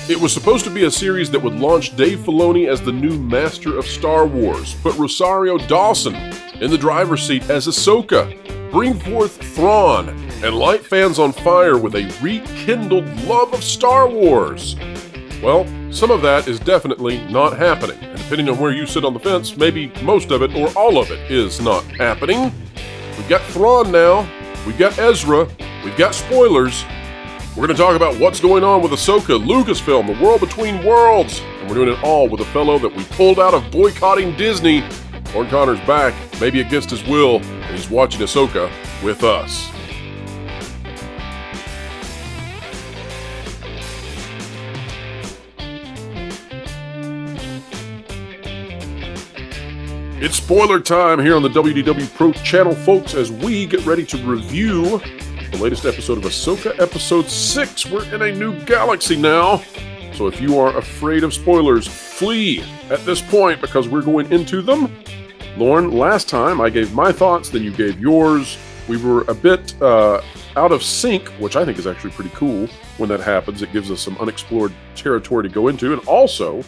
It was supposed to be a series that would launch Dave Filoni as the new master of Star Wars, put Rosario Dawson in the driver's seat as Ahsoka, bring forth Thrawn, and light fans on fire with a rekindled love of Star Wars. Well, some of that is definitely not happening, and depending on where you sit on the fence, maybe most of it or all of it is not happening. We've got Thrawn now, we've got Ezra, we've got spoilers. We're going to talk about what's going on with Ahsoka, Lucasfilm, the world between worlds, and we're doing it all with a fellow that we pulled out of boycotting Disney. Lord Connor's back, maybe against his will, and he's watching Ahsoka with us. It's spoiler time here on the WDW Pro channel, folks, as we get ready to review the latest episode of Ahsoka, Episode 6. We're in a new galaxy now, so if you are afraid of spoilers, flee at this point because we're going into them. Lauren, last time I gave my thoughts, then you gave yours. We were a bit out of sync, which I think is actually pretty cool when that happens. It gives us some unexplored territory to go into, and also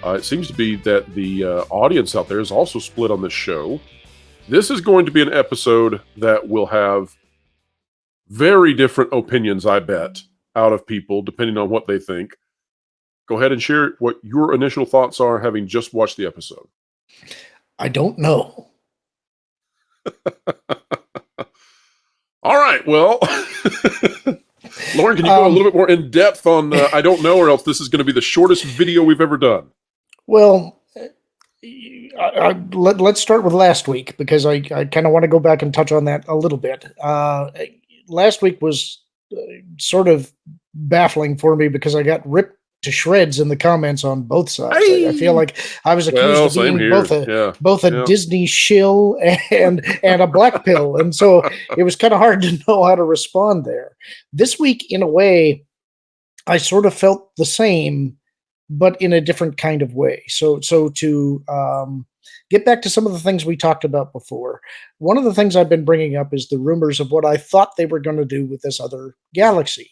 it seems to be that the audience out there is also split on this show. This is going to be an episode that will have very different opinions, I bet, out of people, depending on what they think. Go ahead and share what your initial thoughts are, having just watched the episode. I don't know. All right, well, Lauren, can you go a little bit more in depth on I don't know, or else this is going to be the shortest video we've ever done. Well, let's start with last week, because I kind of want to go back and touch on that a little bit. Last week was sort of baffling for me because I got ripped to shreds in the comments on both sides. I feel like I was accused of being both a Disney shill and a black pill, and so it was kind of hard to know how to respond there. This week, in a way, I sort of felt the same, but in a different kind of way. So to get back to some of the things we talked about before, one of the things I've been bringing up is the rumors of what I thought they were going to do with this other galaxy.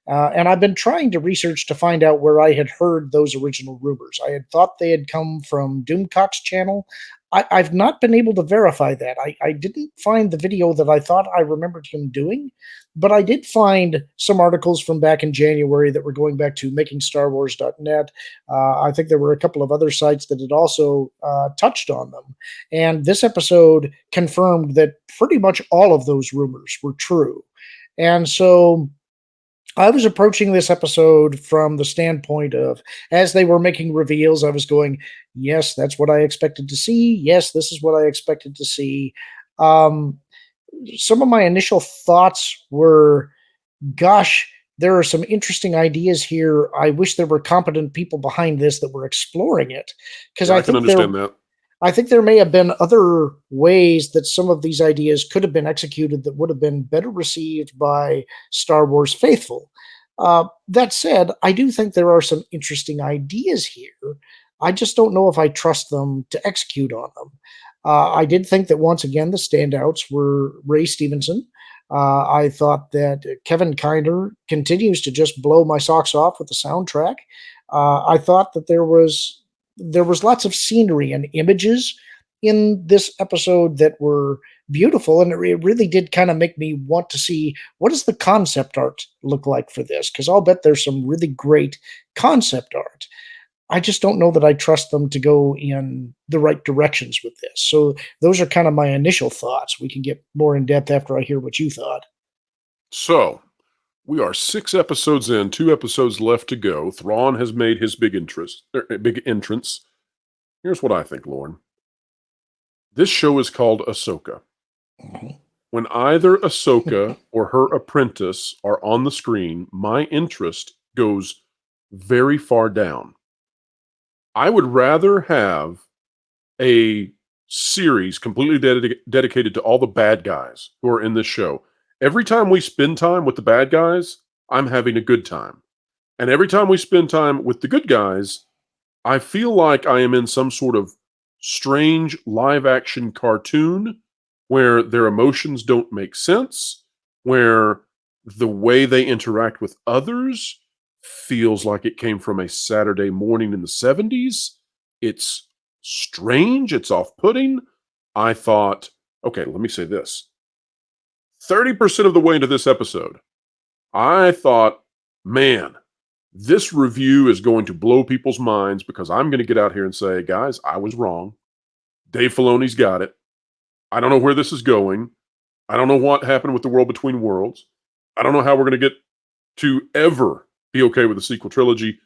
And I've been trying to research to find out where I had heard those original rumors. I had thought they had come from Doomcock's channel. I've not been able to verify that. I didn't find the video that I thought I remembered him doing, but I did find some articles from back in January that were going back to makingstarwars.net. I think there were a couple of other sites that had also touched on them. And this episode confirmed that pretty much all of those rumors were true. And so I was approaching this episode from the standpoint of, as they were making reveals, I was going, yes, that's what I expected to see. Yes, this is what I expected to see. Some of my initial thoughts were, gosh, there are some interesting ideas here. I wish there were competent people behind this that were exploring it. Because I can understand that. I think there may have been other ways that some of these ideas could have been executed that would have been better received by Star Wars faithful. That said, I do think there are some interesting ideas here. I just don't know if I trust them to execute on them. I did think that once again the standouts were Ray Stevenson. I thought that Kevin Kiner continues to just blow my socks off with the soundtrack. I thought that there was lots of scenery and images in this episode that were beautiful, and it really did kind of make me want to see, what does the concept art look like for this? Because I'll bet there's some really great concept art. I just don't know that I trust them to go in the right directions with this. So those are kind of my initial thoughts. We can get more in depth after I hear what you thought. So we are 6 episodes in, 2 episodes left to go. Thrawn has made his big entrance. Here's what I think, Lauren. This show is called Ahsoka. Mm-hmm. When either Ahsoka or her apprentice are on the screen, my interest goes very far down. I would rather have a series completely dedicated to all the bad guys who are in this show. Every time we spend time with the bad guys, I'm having a good time. And every time we spend time with the good guys, I feel like I am in some sort of strange live-action cartoon where their emotions don't make sense, where the way they interact with others feels like it came from a Saturday morning in the 70s. It's strange. It's off-putting. I thought, okay, let me say this. 30% of the way into this episode, I thought, man, this review is going to blow people's minds because I'm going to get out here and say, guys, I was wrong. Dave Filoni's got it. I don't know where this is going. I don't know what happened with The World Between Worlds. I don't know how we're going to get to ever be okay with the sequel trilogy.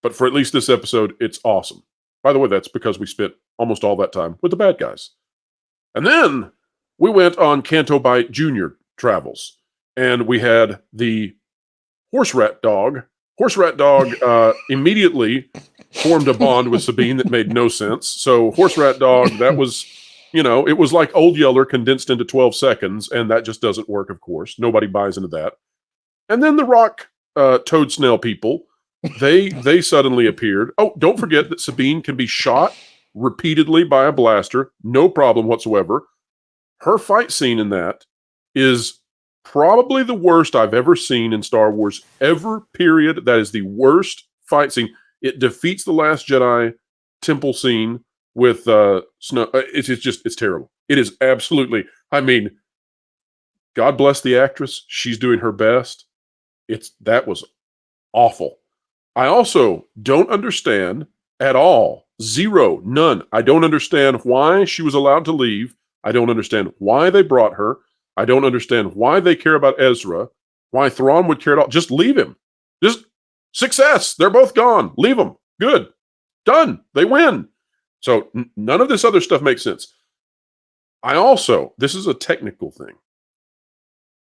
But for at least this episode, it's awesome. By the way, that's because we spent almost all that time with the bad guys. And then we went on Canto Bight Jr. travels. And we had the Horse Rat Dog. Horse Rat Dog immediately formed a bond with Sabine that made no sense. So Horse Rat Dog, that was, it was like Old Yeller condensed into 12 seconds, and that just doesn't work, of course. Nobody buys into that. And then the rock toad snail people, they suddenly appeared. Oh, don't forget that Sabine can be shot repeatedly by a blaster, no problem whatsoever. Her fight scene in that is probably the worst I've ever seen in Star Wars ever, period. That is the worst fight scene. It defeats the Last Jedi temple scene with snow. It's terrible. It is absolutely, God bless the actress. She's doing her best. That was awful. I also don't understand at all. Zero, none. I don't understand why she was allowed to leave. I don't understand why they brought her. I don't understand why they care about Ezra, why Thrawn would care at all. Just leave him. Just success. They're both gone. Leave them. Good. Done. They win. So none of this other stuff makes sense. This is a technical thing.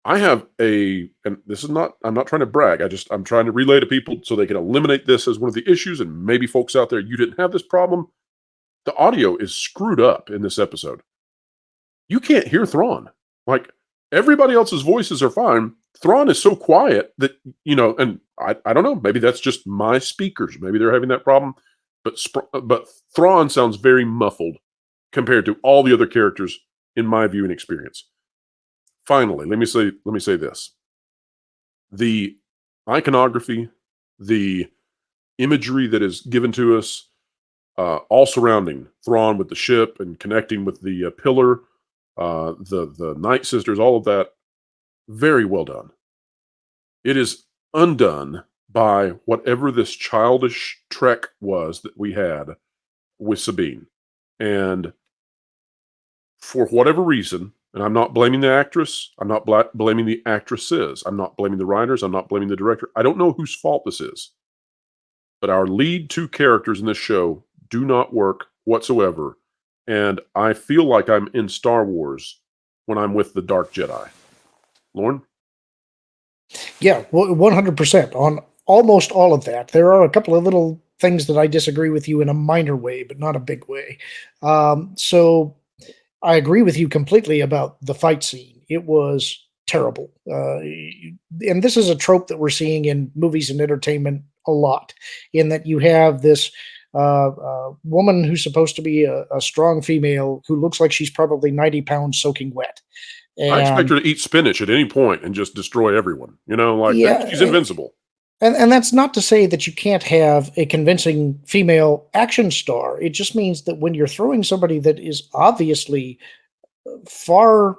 I have and this is not, I'm not trying to brag. I'm trying to relay to people so they can eliminate this as one of the issues. And maybe folks out there, you didn't have this problem. The audio is screwed up in this episode. You can't hear Thrawn. Like, everybody else's voices are fine. Thrawn is so quiet that, and I don't know, maybe that's just my speakers. Maybe they're having that problem. But Thrawn sounds very muffled compared to all the other characters in my viewing experience. Finally, let me say this. The iconography, the imagery that is given to us, all surrounding Thrawn with the ship and connecting with the pillar, the Night Sisters, all of that, very well done. It is undone by whatever this childish trek was that we had with Sabine. And for whatever reason, and I'm not blaming the actress, I'm not blaming the actresses, I'm not blaming the writers, I'm not blaming the director. I don't know whose fault this is. But our lead two characters in this show do not work whatsoever. And I feel like I'm in Star Wars when I'm with the Dark Jedi. Lauren? Yeah, 100% on almost all of that. There are a couple of little things that I disagree with you in a minor way, but not a big way. So I agree with you completely about the fight scene. It was terrible. And this is a trope that we're seeing in movies and entertainment a lot, in that you have this woman who's supposed to be a strong female who looks like she's probably 90 pounds soaking wet. And, I expect her to eat spinach at any point and just destroy everyone. She's invincible. And that's not to say that you can't have a convincing female action star. It just means that when you're throwing somebody that is obviously far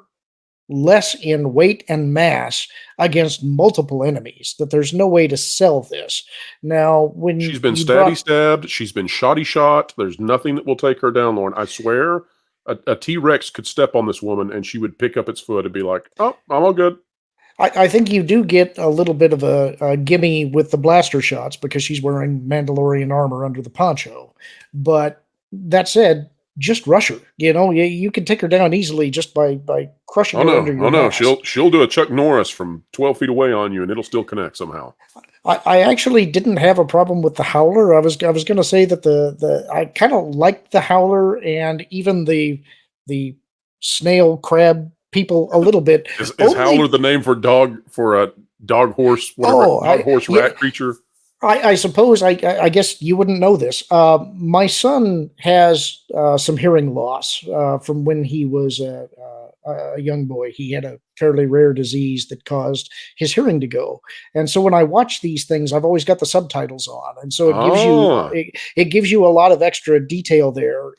less in weight and mass against multiple enemies, that there's no way to sell this. Now, when she's been stabbed, she's been shoddy shot, there's nothing that will take her down, Lauren. I swear a T-Rex could step on this woman and she would pick up its foot and be like, oh, I'm all good. I think you do get a little bit of a gimme with the blaster shots because she's wearing Mandalorian armor under the poncho. But that said, just rush her. You can take her down easily just by crushing her under your mask. She'll do a Chuck Norris from 12 feet away on you, and it'll still connect somehow. I actually didn't have a problem with the Howler. I was going to say that I kind of liked the Howler and even the snail crab people a little bit. Is Howler the name for a dog horse, whatever, rat creature? I suppose, I guess you wouldn't know this. My son has some hearing loss from when he was a a young boy. He had a fairly rare disease that caused his hearing to go. And so when I watch these things, I've always got the subtitles on, and so it gives you a lot of extra detail there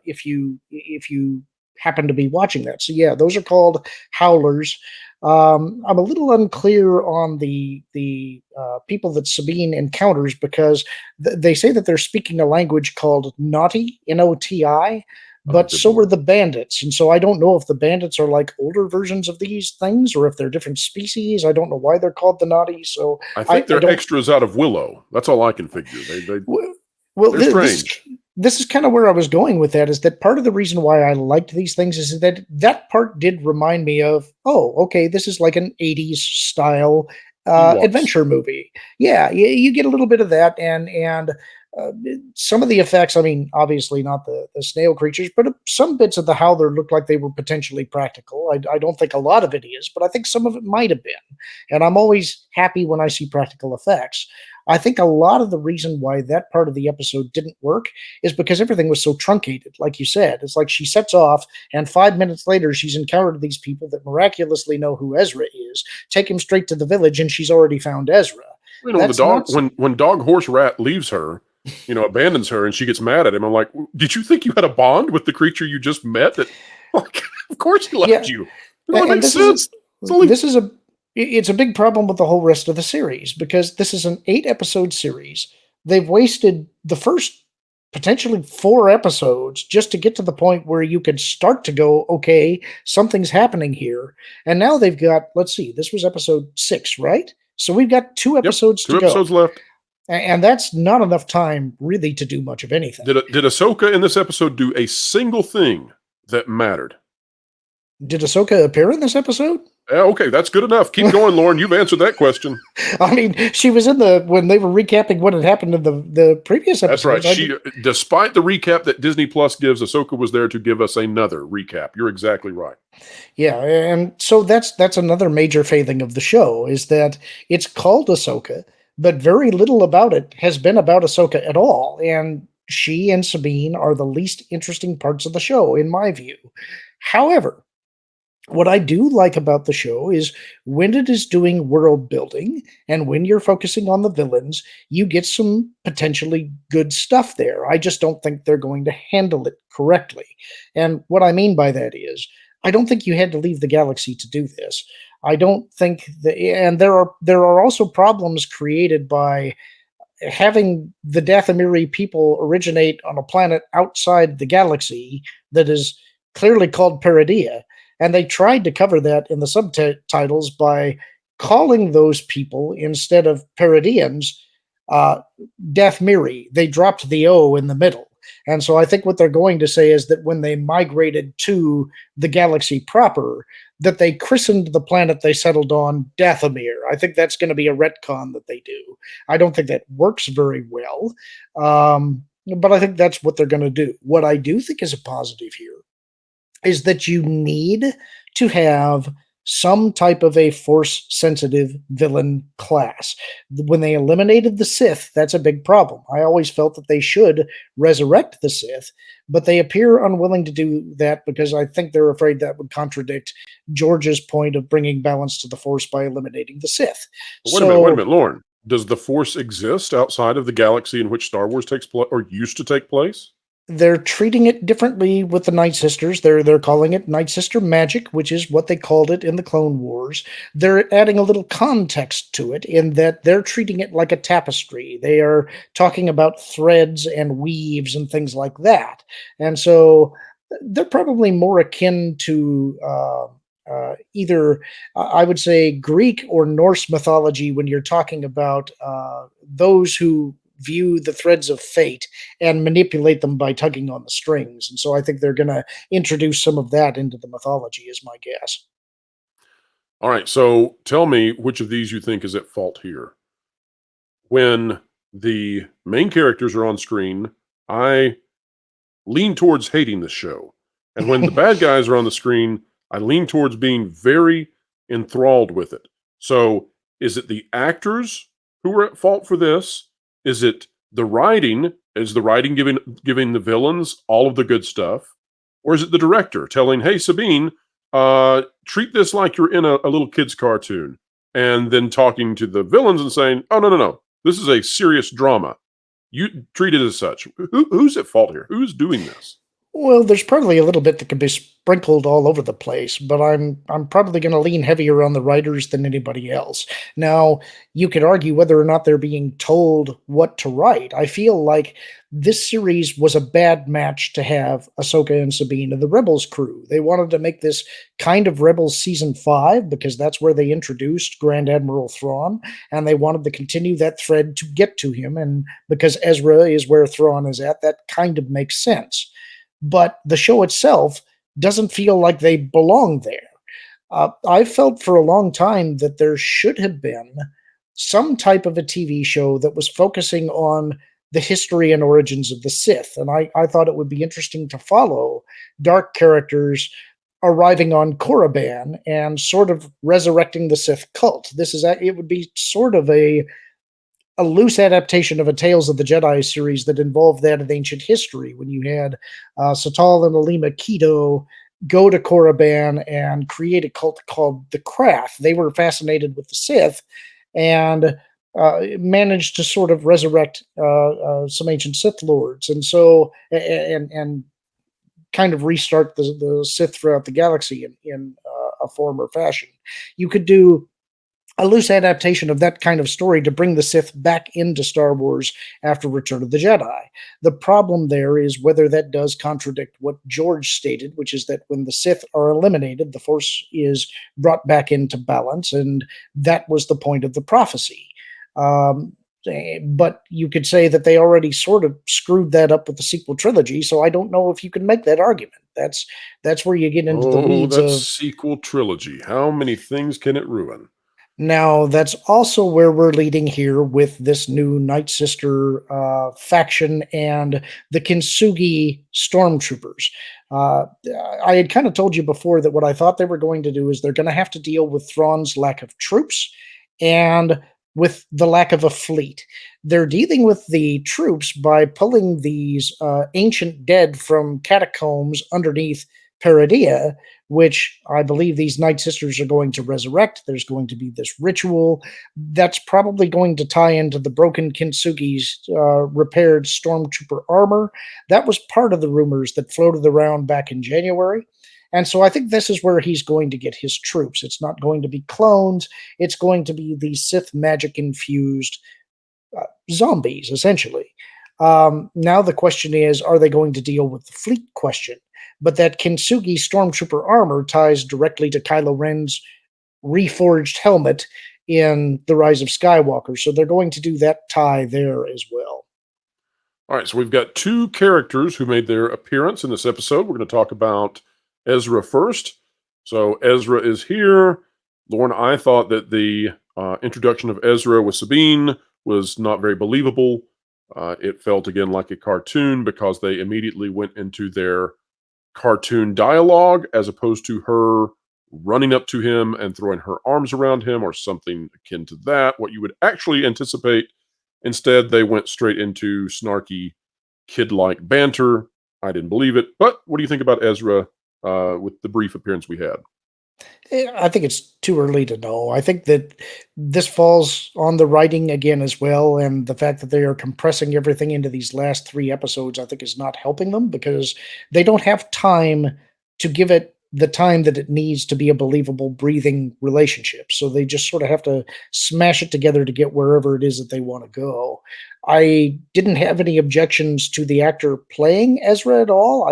if you happen to be watching that. So yeah, those are called howlers. I'm a little unclear on the people that Sabine encounters because they say that they're speaking a language called Noti, Noti, but good so are Lord. the bandits, and so I don't know if the bandits are like older versions of these things or if they're different species. I don't know why they're called the Noti. So I think I they're don't. extras out of Willow. That's all I can figure. w- Well, They're strange. this is kind of where I was going with that. Is that part of the reason why I liked these things is that that part did remind me of, oh, okay, this is like an '80s style Ewoks. adventure movie. Yeah, you get a little bit of that, and uh, some of the effects. I mean, obviously not the snail creatures, but some bits of the Howler looked like they were potentially practical. I don't think a lot of it is, but I think some of it might have been. And I'm always happy when I see practical effects. I think a lot of the reason why that part of the episode didn't work is because everything was so truncated. Like you said, it's like she sets off, and 5 minutes later, she's encountered these people that miraculously know who Ezra is, take him straight to the village, and she's already found Ezra. You know, the That's dog not. when Dog Horse Rat leaves her, abandons her, and she gets mad at him. I'm like, did you think you had a bond with the creature you just met? That, like, of course he left Yeah, you. It only and makes sense. It's only this is a it's a big problem with the whole rest of the series because this is an 8 episode series. They've wasted the first potentially 4 episodes just to get to the point where you could start to go, okay, something's happening here. And now they've got, let's see, this was episode 6, right? So we've got 2 episodes to 2 episodes go. left. And that's not enough time really to do much of anything. Did Ahsoka in this episode do a single thing that mattered? Did Ahsoka appear in this episode? Okay, that's good enough. Keep going, Lauren. You've answered that question. I mean, she was in when they were recapping what had happened in the previous episode. That's right. Despite the recap that Disney Plus gives, Ahsoka was there to give us another recap. You're exactly right. Yeah, and so that's another major failing of the show is that it's called Ahsoka, but very little about it has been about Ahsoka at all. And she and Sabine are the least interesting parts of the show, in my view. However, what I do like about the show is when it is doing world building and when you're focusing on the villains, you get some potentially good stuff there. I just don't think they're going to handle it correctly. And what I mean by that is, I don't think you had to leave the galaxy to do this. I don't think that, and there are also problems created by having the Dathomiri people originate on a planet outside the galaxy that is clearly called Peridea. And they tried to cover that in the subtitles by calling those people, instead of Perideans, Dathmiri. They dropped the O in the middle. And so I think what they're going to say is that when they migrated to the galaxy proper, that they christened the planet they settled on Dathomir. I think that's going to be a retcon that they do. I don't think that works very well, but I think that's what they're going to do. What I do think is a positive here is that you need to have some type of a force-sensitive villain class. When they eliminated the Sith, that's a big problem. I always felt that they should resurrect the Sith, but they appear unwilling to do that because I think they're afraid that would contradict George's point of bringing balance to the Force by eliminating the Sith. Wait a minute, Lauren. Does the Force exist outside of the galaxy in which Star Wars takes place or used to take place? They're treating it differently with the Night Sisters. They're calling it Night Sister magic, which is what they called it in the Clone Wars. They're adding a little context to it in that they're treating it like a tapestry. They are talking about threads and weaves and things like that. And so they're probably more akin to either, I would say, Greek or Norse mythology when you're talking about those who view the threads of fate and manipulate them by tugging on the strings. And so I think they're going to introduce some of that into the mythology, is my guess. All right, so tell me which of these you think is at fault here. When the main characters are on screen, I lean towards hating the show. And when the bad guys are on the screen, I lean towards being very enthralled with it. So is it the actors who are at fault for this? Is it the writing? Is the writing giving the villains all of the good stuff? Or is it the director telling, hey, Sabine, treat this like you're in a little kid's cartoon, and then talking to the villains and saying, "Oh, no, no, no, this is a serious drama. You treat it as such." Who's at fault here? Who's doing this? Well, there's probably a little bit that can be sprinkled all over the place, but I'm probably going to lean heavier on the writers than anybody else. Now, you could argue whether or not they're being told what to write. I feel like this series was a bad match to have Ahsoka and Sabine and the Rebels crew. They wanted to make this kind of Rebels season 5 because that's where they introduced Grand Admiral Thrawn, and they wanted to continue that thread to get to him. And because Ezra is where Thrawn is at, that kind of makes sense, but the show itself doesn't feel like they belong there. I felt for a long time that there should have been some type of a TV show that was focusing on the history and origins of the Sith. And I thought it would be interesting to follow dark characters arriving on Korriban and sort of resurrecting the Sith cult. It would be sort of a loose adaptation of a Tales of the Jedi series that involved that of ancient history, when you had Satal and Alima Keto go to Korriban and create a cult called the Krath. They were fascinated with the Sith and managed to sort of resurrect some ancient Sith lords, and so and kind of restart the Sith throughout the galaxy in a form or fashion. You could do a loose adaptation of that kind of story to bring the Sith back into Star Wars after Return of the Jedi. The problem there is whether that does contradict what George stated, which is that when the Sith are eliminated, the Force is brought back into balance, and that was the point of the prophecy. But you could say that they already sort of screwed that up with the sequel trilogy, so I don't know if you can make that argument. That's where you get into the weeds That of. sequel trilogy. How many things can it ruin? Now, that's also where we're leading here with this new Night Sister faction and the Kintsugi stormtroopers. Uh, I had kind of told you before that what I thought they were going to do is they're going to have to deal with Thrawn's lack of troops and with the lack of a fleet. They're dealing with the troops by pulling these ancient dead from catacombs underneath Peridea, which I believe these Night Sisters are going to resurrect. There's going to be this ritual that's probably going to tie into the broken Kintsugi's repaired stormtrooper armor. That was part of the rumors that floated around back in January. And so I think this is where he's going to get his troops. It's not going to be clones. It's going to be the Sith magic infused zombies, essentially. Now the question is, are they going to deal with the fleet question? But that Kintsugi stormtrooper armor ties directly to Kylo Ren's reforged helmet in The Rise of Skywalker. So they're going to do that tie there as well. All right, so we've got two characters who made their appearance in this episode. We're going to talk about Ezra first. So Ezra is here. Lauren, I thought that the introduction of Ezra with Sabine was not very believable. It felt, again, like a cartoon because they immediately went into their cartoon dialogue as opposed to her running up to him and throwing her arms around him or something akin to that, what you would actually anticipate. Instead, they went straight into snarky, kid-like banter. I didn't believe it. But what do you think about Ezra with the brief appearance we had? I think it's too early to know. I think that this falls on the writing again as well, and the fact that they are compressing everything into these last 3 episodes, I think, is not helping them because they don't have time to give it the time that it needs to be a believable, breathing relationship. So they just sort of have to smash it together to get wherever it is that they want to go. I didn't have any objections to the actor playing Ezra at all.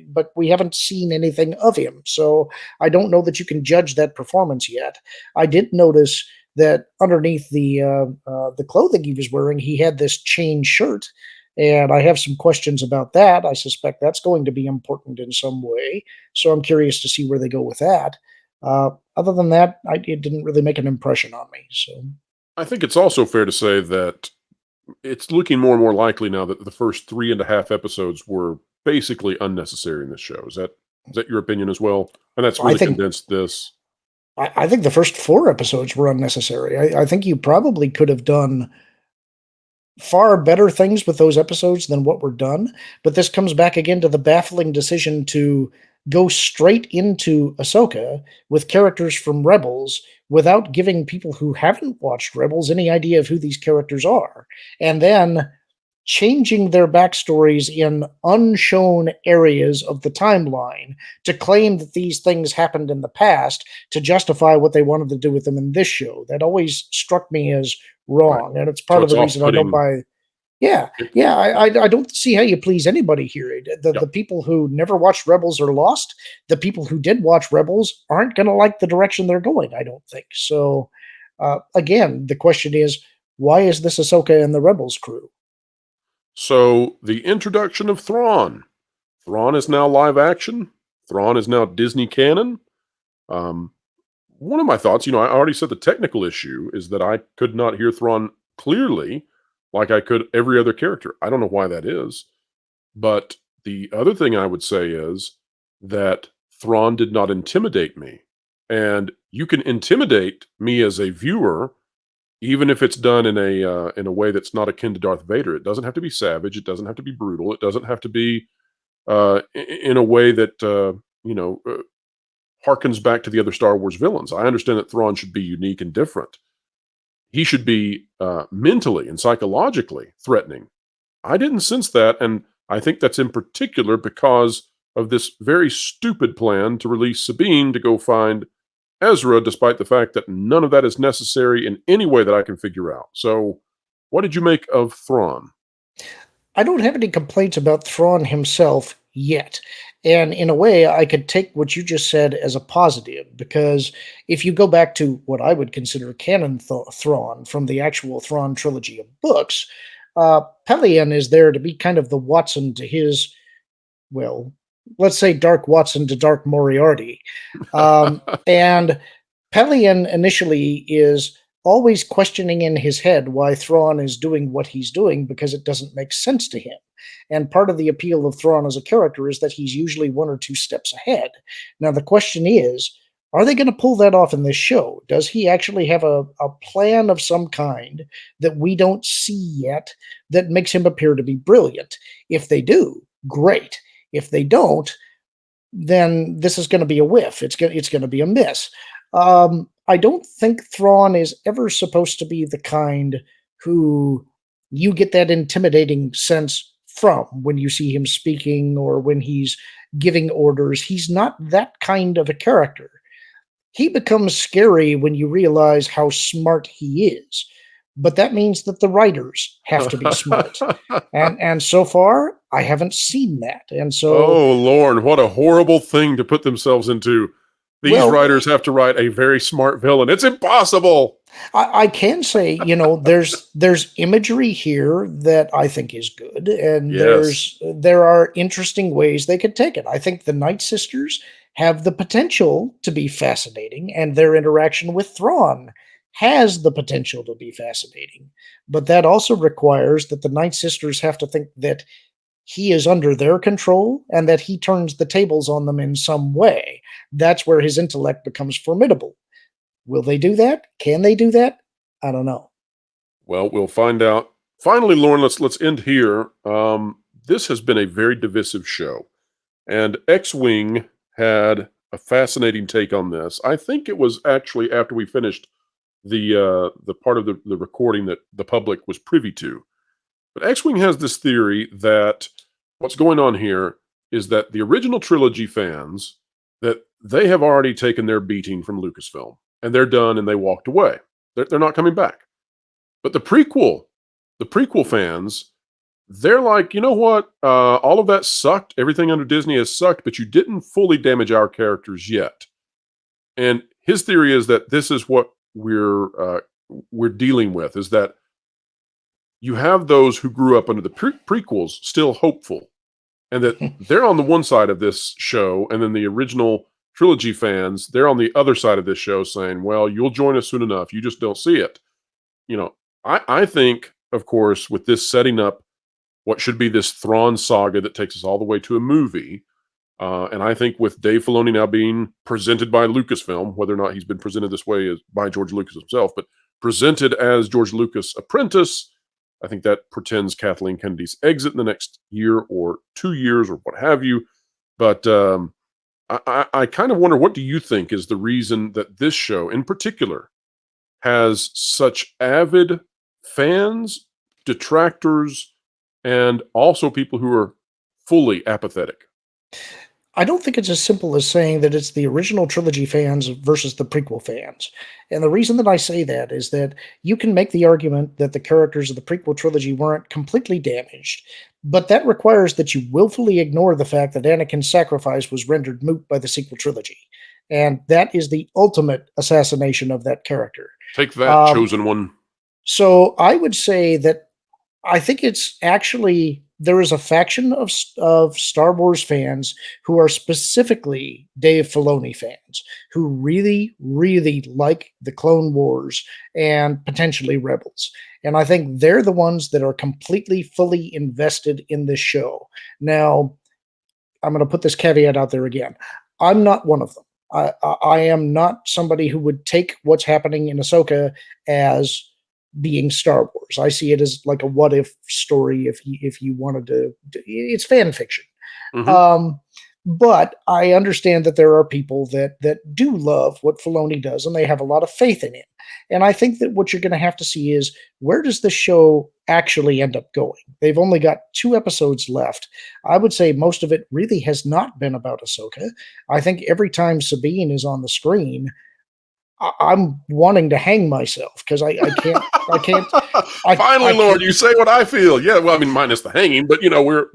But we haven't seen anything of him, so I don't know that you can judge that performance yet. I did notice that underneath the clothing he was wearing, he had this chain shirt, and I have some questions about that. I suspect that's going to be important in some way, so I'm curious to see where they go with that. Other than that, it didn't really make an impression on me. So I think it's also fair to say that it's looking more and more likely now that the first 3.5 episodes were basically unnecessary in this show. Is that your opinion as well? And that's really condensed this. I think the first 4 episodes were unnecessary. I think you probably could have done far better things with those episodes than what were done. But this comes back again to the baffling decision to go straight into Ahsoka with characters from Rebels without giving people who haven't watched Rebels any idea of who these characters are, and then changing their backstories in unshown areas of the timeline to claim that these things happened in the past to justify what they wanted to do with them in this show. That always struck me as Right. wrong, and it's So part of it's the reason I don't off-putting. buy. Yeah, It, yeah, yeah. I don't see how you please anybody here. The Yep. people who never watched Rebels are lost. The people who did watch Rebels aren't going to like the direction they're going, I don't think. So, again, the question is, why is this Ahsoka and the Rebels crew? So the introduction of Thrawn. Thrawn is now live action. Thrawn is now Disney canon. Um, One of my thoughts, I already said the technical issue is that I could not hear Thrawn clearly like I could every other character. I don't know why that is. But the other thing I would say is that Thrawn did not intimidate me. And you can intimidate me as a viewer, even if it's done in a way that's not akin to Darth Vader. It doesn't have to be savage. It doesn't have to be brutal. It doesn't have to be in a way that harkens back to the other Star Wars villains. I understand that Thrawn should be unique and different. He should be mentally and psychologically threatening. I didn't sense that, and I think that's in particular because of this very stupid plan to release Sabine to go find Ezra, despite the fact that none of that is necessary in any way that I can figure out. So, what did you make of Thrawn? I don't have any complaints about Thrawn himself yet. And in a way, I could take what you just said as a positive, because if you go back to what I would consider canon Thrawn from the actual Thrawn trilogy of books, Pelion is there to be kind of the Watson to his, well, let's say Dark Watson to Dark Moriarty. And Pelion initially is always questioning in his head why Thrawn is doing what he's doing because it doesn't make sense to him. And part of the appeal of Thrawn as a character is that he's usually one or two steps ahead. Now, the question is, are they going to pull that off in this show? Does he actually have a plan of some kind that we don't see yet that makes him appear to be brilliant? If they do, great. If they don't, then this is going to be a whiff. It's going to be a miss. I don't think Thrawn is ever supposed to be the kind who you get that intimidating sense from when you see him speaking or when he's giving orders. He's not that kind of a character. He becomes scary when you realize how smart he is. But that means that the writers have to be smart. And so far, I haven't seen that. And so, Oh, Lorne, what a horrible thing to put themselves into. These well, writers have to write a very smart villain. It's impossible. I can say, there's imagery here that I think is good, and Yes. there are interesting ways they could take it. I think the Night Sisters have the potential to be fascinating, and their interaction with Thrawn has the potential to be fascinating. But that also requires that the Night Sisters have to think that he is under their control and that he turns the tables on them in some way. That's where his intellect becomes formidable. Will they do that? Can they do that? I don't know. Well, we'll find out. Finally, Lauren, let's end here. This has been a very divisive show, and X-Wing had a fascinating take on this. I think it was actually after we finished the part of the recording that the public was privy to. But X-Wing has this theory that what's going on here is that the original trilogy fans, that they have already taken their beating from Lucasfilm, and they're done and they walked away. They're not coming back. But the prequel fans, they're like, you know what? All of that sucked. Everything under Disney has sucked, but you didn't fully damage our characters yet. And his theory is that this is what we're dealing with: is that you have those who grew up under the prequels still hopeful, and that they're on the one side of this show, and then the original trilogy fans, they're on the other side of this show saying, well, you'll join us soon enough. You just don't see it. You know, I think, of course, with this setting up what should be this Thrawn saga that takes us all the way to a movie, and I think with Dave Filoni now being presented by Lucasfilm, whether or not he's been presented this way as by George Lucas himself, but presented as George Lucas' apprentice, I think that portends Kathleen Kennedy's exit in the next year or 2 years or what have you. But I kind of wonder, what do you think is the reason that this show in particular has such avid fans, detractors, and also people who are fully apathetic? I don't think it's as simple as saying that it's the original trilogy fans versus the prequel fans. And the reason that I say that is that you can make the argument that the characters of the prequel trilogy weren't completely damaged, but that requires that you willfully ignore the fact that Anakin's sacrifice was rendered moot by the sequel trilogy. And that is the ultimate assassination of that character. Take that, Um, chosen one. so I would say that I think it's actually there is a faction of Star Wars fans who are specifically Dave Filoni fans who really, really like the Clone Wars and potentially Rebels. And I think they're the ones that are completely, fully invested in this show. Now, I'm going to put this caveat out there again. I'm not one of them. I am not somebody who would take what's happening in Ahsoka as being Star Wars. I see it as like a what if story. If you wanted to, it's fan fiction. Mhm. Um, but I understand that there are people that do love what Filoni does, and they have a lot of faith in him. And I think that what you're going to have to see is where does the show actually end up going? They've only got 2 episodes left. I would say most of it really has not been about Ahsoka. I think every time Sabine is on the screen, I'm wanting to hang myself because I can't Finally, I Lord, can't you say what I feel. Yeah, well, I mean, minus the hanging, but you know,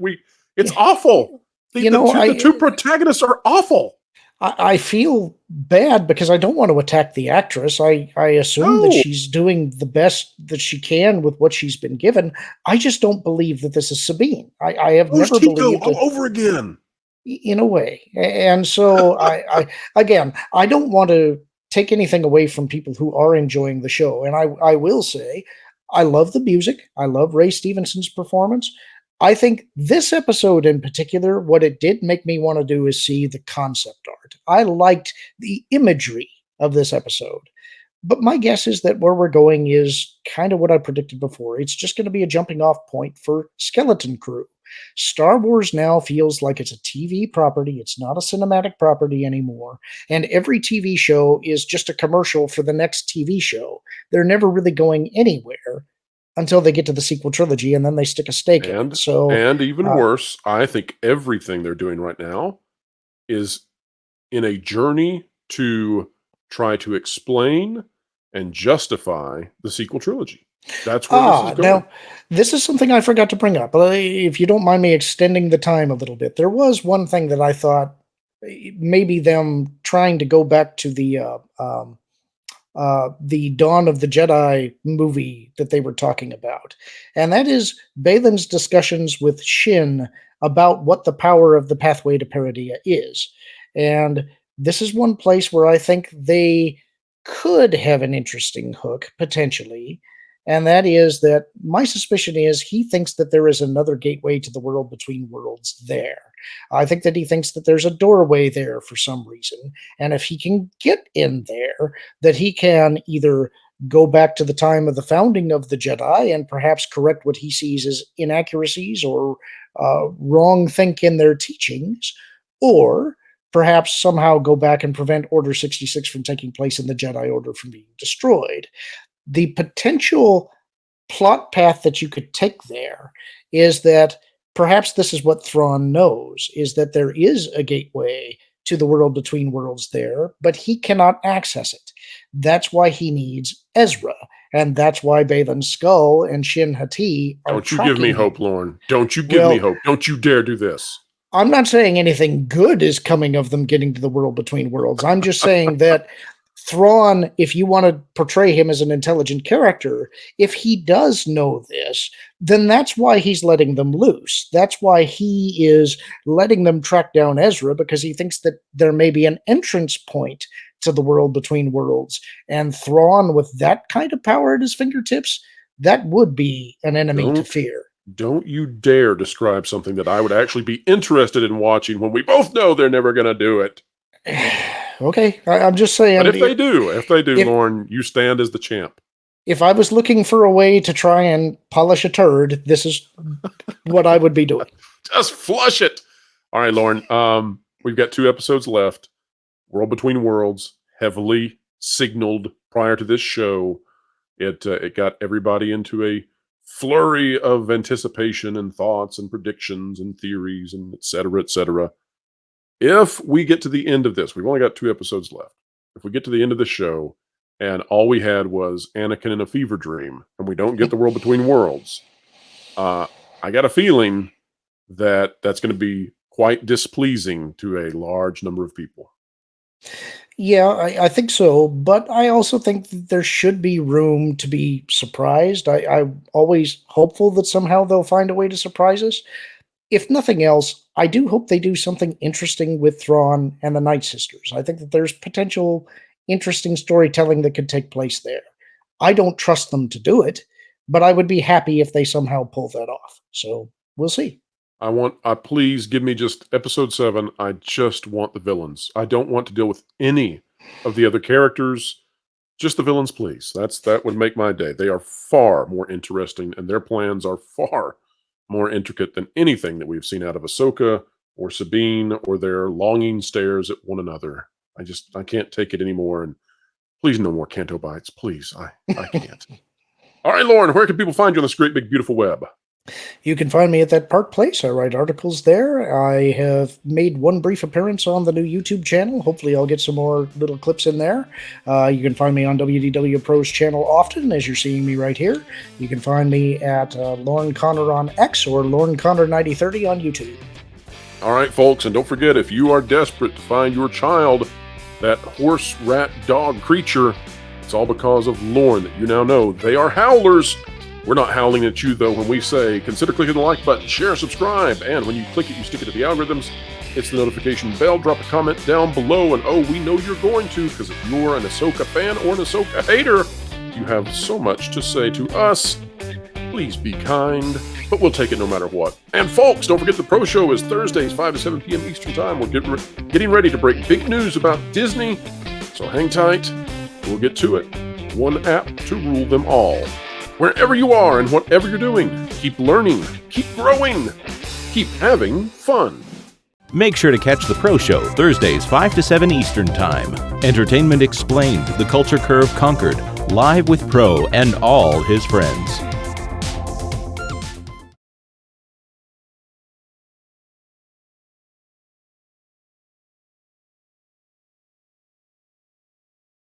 it's awful. you know The two protagonists are awful. I feel bad because I don't want to attack the actress. I assume that No, she's doing the best that she can with what she's been given. I just don't believe that this is Sabine. I have Rose never Tico believed all it over again. in a way. And so I again, I don't want to take anything away from people who are enjoying the show. And I will say, I love the music. I love Ray Stevenson's performance. I think this episode in particular, what it did make me want to do is see the concept art. I liked the imagery of this episode. But my guess is that where we're going is kind of what I predicted before. It's just going to be a jumping off point for Skeleton Crew. Star Wars now feels like it's a TV property. It's not a cinematic property anymore. And every TV show is just a commercial for the next TV show. They're never really going anywhere until they get to the sequel trilogy and then they stick a stake in it. So, And even uh, worse, I think everything they're doing right now is in a journey to try to explain and justify the sequel trilogy. That's where this is going. now this is something I forgot to bring up. If you don't mind me extending the time a little bit, there was one thing that I thought maybe them trying to go back to the Dawn of the Jedi movie that they were talking about. And that is Balin's discussions with Shin about what the power of the pathway to Paradia is. And this is one place where I think they could have an interesting hook, potentially. And that is that my suspicion is he thinks that there is another gateway to the world between worlds there. I think that he thinks that there's a doorway there for some reason. And if he can get in there, that he can either go back to the time of the founding of the Jedi and perhaps correct what he sees as inaccuracies or wrong think in their teachings, or perhaps somehow go back and prevent Order 66 from taking place in the Jedi Order from being destroyed. The potential plot path that you could take there is that perhaps this is what Thrawn knows, is that there is a gateway to the world between worlds there, but he cannot access it. That's why he needs Ezra, and that's why Balin's skull and Shin Hati are Don't you give me tracking hope, him. Lorne. Don't you give me Well, hope. Don't you dare do this. I'm not saying anything good is coming of them getting to the world between worlds. I'm just saying that Thrawn, if you want to portray him as an intelligent character, if he does know this, then that's why he's letting them loose. That's why he is letting them track down Ezra, because he thinks that there may be an entrance point to the world between worlds. And Thrawn, with that kind of power at his fingertips, that would be an enemy to Don't fear. don't you dare describe something that I would actually be interested in watching when we both know they're never going to do it. Okay, I'm just But saying, if they do, if Lorne, you stand as the champ. if I was looking for a way to try and polish a turd, this is what I would be doing. Just flush it. All right, Lorne. We've got 2 episodes left. World Between Worlds, heavily signaled prior to this show. It got everybody into a flurry of anticipation and thoughts and predictions and theories and et cetera, et cetera. If we get to the end of this, we've only got 2 episodes left. If we get to the end of the show and all we had was Anakin in a fever dream and we don't get the World Between Worlds, I got a feeling that that's going to be quite displeasing to a large number of people. Yeah, I think so, but I also think that there should be room to be surprised. I'm always hopeful that somehow they'll find a way to surprise us. If nothing else, I do hope they do something interesting with Thrawn and the Night Sisters. I think that there's potential interesting storytelling that could take place there. I don't trust them to do it, but I would be happy if they somehow pull that off. So we'll see. Please give me just episode 7. I just want the villains. I don't want to deal with any of the other characters. Just the villains, please. That would make my day. They are far more interesting, and their plans are far more intricate than anything that we've seen out of Ahsoka or Sabine or their longing stares at one another. I can't take it anymore. And please, no more Canto Bites. Please, I can't. All right, Lauren, where can people find you on this great, big, beautiful web? You can find me at that Park Place. I write articles there. I have made one brief appearance on the new YouTube channel. Hopefully I'll get some more little clips in there. You can find me on WDW Pro's channel often, as you're seeing me right here. You can find me at Lauren Connor on X or Lauren Connor 9030 on YouTube. All right, folks, and don't forget, if you are desperate to find your child, that horse, rat, dog creature, it's all because of Lauren that you now know. They are howlers. We're not howling at you, though, when we say, consider clicking the like button, share, subscribe, and when you click it, you stick it to the algorithms. Hit the notification bell, drop a comment down below, and oh, we know you're going to, because if you're an Ahsoka fan or an Ahsoka hater, you have so much to say to us. Please be kind, but we'll take it no matter what. And folks, don't forget the Pro Show is Thursdays, 5 to 7 p.m. Eastern Time. We're getting ready to break big news about Disney, so hang tight. We'll get to it. One app to rule them all. Wherever you are and whatever you're doing, keep learning, keep growing, keep having fun. Make sure to catch the Pro Show Thursdays 5 to 7 Eastern Time. Entertainment Explained, The Culture Curve Conquered, live with Pro and all his friends.